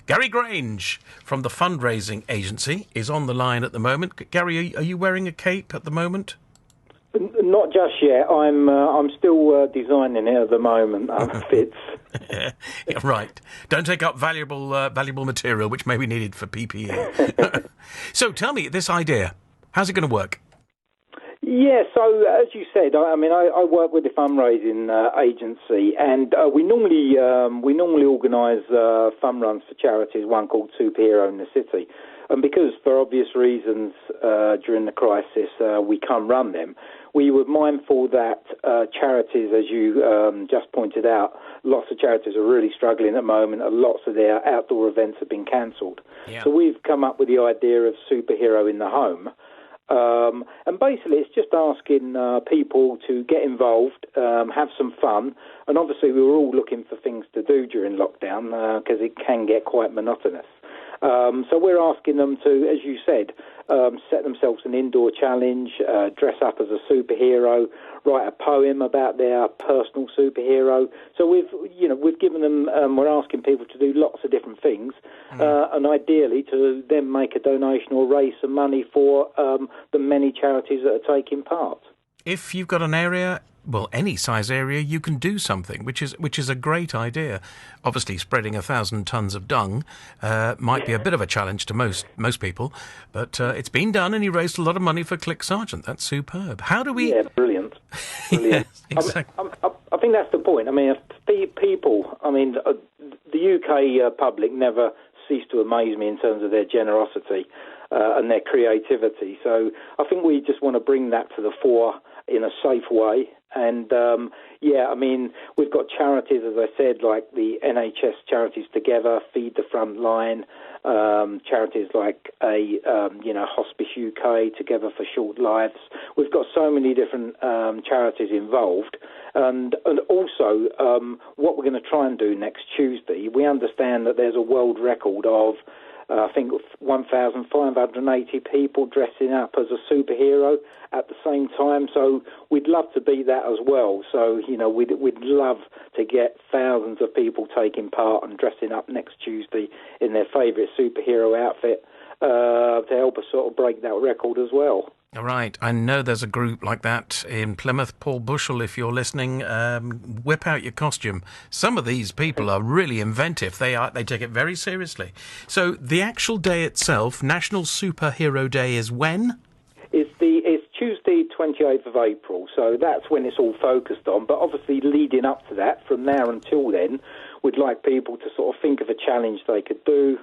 Gary Grange from the fundraising agency is on the line at the moment. Gary, are you wearing a cape at the moment? Not just yet. I'm still designing it at the moment. Fits. Yeah, right. Don't take up valuable material which may be needed for PPE. So tell me, this idea, how's it going to work? Yeah, so as you said, I work with the fundraising agency, and we normally organise fun runs for charities. One called Superhero in the City, and because for obvious reasons during the crisis we can't run them, we were mindful that charities, as you just pointed out, lots of charities are really struggling at the moment, and lots of their outdoor events have been cancelled. Yeah. So we've come up with the idea of Superhero in the Home. And basically it's just asking people to get involved, have some fun, and obviously we were all looking for things to do during lockdown because it can get quite monotonous. So we're asking them to, as you said, set themselves an indoor challenge, dress up as a superhero, write a poem about their personal superhero. So we've given them, we're asking people to do lots of different things, and ideally to then make a donation or raise some money for the many charities that are taking part. If you've got an area, well, any size area, you can do something, which is a great idea. Obviously, spreading 1,000 tons of dung might be a bit of a challenge to most people, but it's been done, and he raised a lot of money for Click Sergeant. That's superb. How do we? Yeah, brilliant. Yes, exactly. I think that's the point. I mean, people. I mean, the UK public never cease to amaze me in terms of their generosity and their creativity. So I think we just want to bring that to the fore in a safe way. And, I mean, we've got charities, as I said, like the NHS Charities Together, Feed the Front Line, charities like Hospice UK, Together for Short Lives. We've got so many different charities involved. And also, what we're going to try and do next Tuesday, we understand that there's a world record of I think 1,580 people dressing up as a superhero at the same time. So we'd love to beat that as well. So, we'd love to get thousands of people taking part and dressing up next Tuesday in their favourite superhero outfit to help us sort of break that record as well. All right. I know there's a group like that in Plymouth. Paul Bushell, if you're listening, whip out your costume. Some of these people are really inventive. They take it very seriously. So the actual day itself, National Superhero Day, is when? It's Tuesday, 28th of April. So that's when it's all focused on. But obviously leading up to that, from now until then, we'd like people to sort of think of a challenge they could do,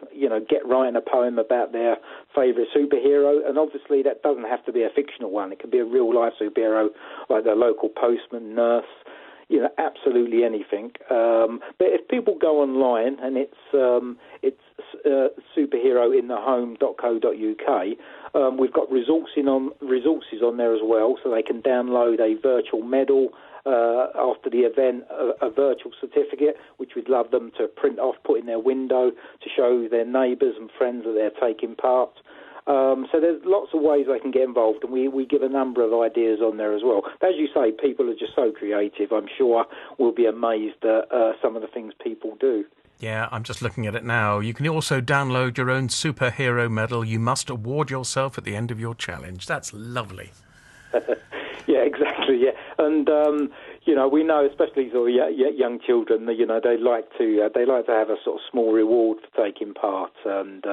get writing a poem about their favourite superhero. And obviously that doesn't have to be a fictional one. It could be a real-life superhero like their local postman, nurse, absolutely anything. But if people go online, and it's superherointhehome.co.uk, we've got resources on there as well, so they can download a virtual medal after the event, a virtual certificate, which we'd love them to print off, put in their window to show their neighbours and friends that they're taking part. So there's lots of ways they can get involved, and we give a number of ideas on there as well. But as you say, people are just so creative. I'm sure we'll be amazed at some of the things people do. Yeah, I'm just looking at it now. You can also download your own superhero medal. You must award yourself at the end of your challenge. That's lovely. Yeah, exactly. Yeah, and we know, especially sort of young children, they like to have a sort of small reward for taking part. And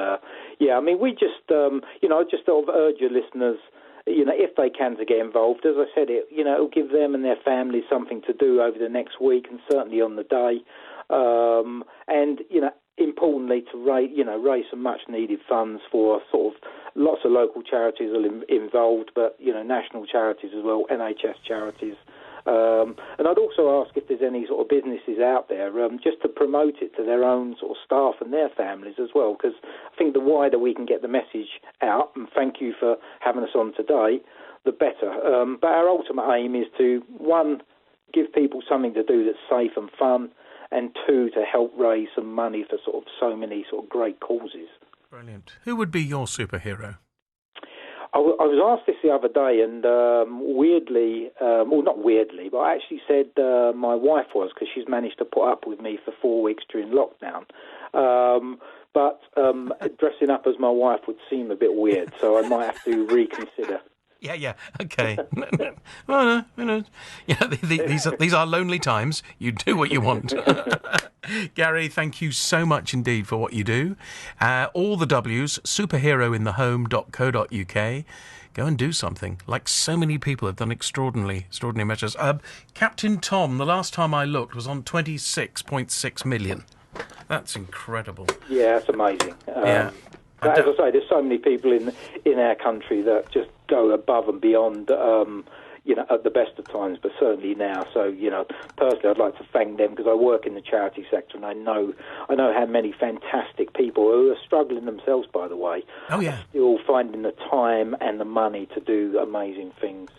we just I just sort of urge your listeners, if they can, to get involved. As I said, it'll give them and their families something to do over the next week, and certainly on the day. Importantly, to raise some much-needed funds for sort of lots of local charities are involved, but national charities as well, NHS charities. And I'd also ask if there's any sort of businesses out there just to promote it to their own sort of staff and their families as well, because I think the wider we can get the message out, and thank you for having us on today, the better. But our ultimate aim is to, one, give people something to do that's safe and fun, and two, to help raise some money for sort of so many sort of great causes. Brilliant. Who would be your superhero? I was asked this the other day, and weirdly, not weirdly, but I actually said my wife was, because she's managed to put up with me for 4 weeks during lockdown. but dressing up as my wife would seem a bit weird, so I might have to reconsider. Yeah, okay. Well, yeah, these are lonely times. You do what you want. Gary, thank you so much indeed for what you do. All the W's, superherointhehome.co.uk. Go and do something. Like so many people have done extraordinary measures. Captain Tom, the last time I looked, was on 26.6 million. That's incredible. Yeah, that's amazing. Yeah. But as I say, there's so many people in our country that just go above and beyond, at the best of times, but certainly now. So, personally, I'd like to thank them because I work in the charity sector, and I know how many fantastic people who are struggling themselves, by the way, are still finding the time and the money to do amazing things.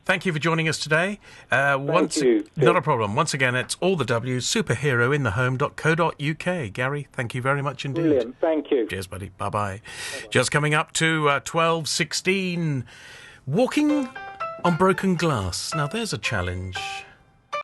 Thank you for joining us today. Thank you. Not a problem. Once again, it's all the W's, superherointhehome.co.uk. Gary, thank you very much indeed. Brilliant. Thank you. Cheers, buddy. Bye-bye. Just coming up to 12:16. Walking on broken glass. Now, there's a challenge.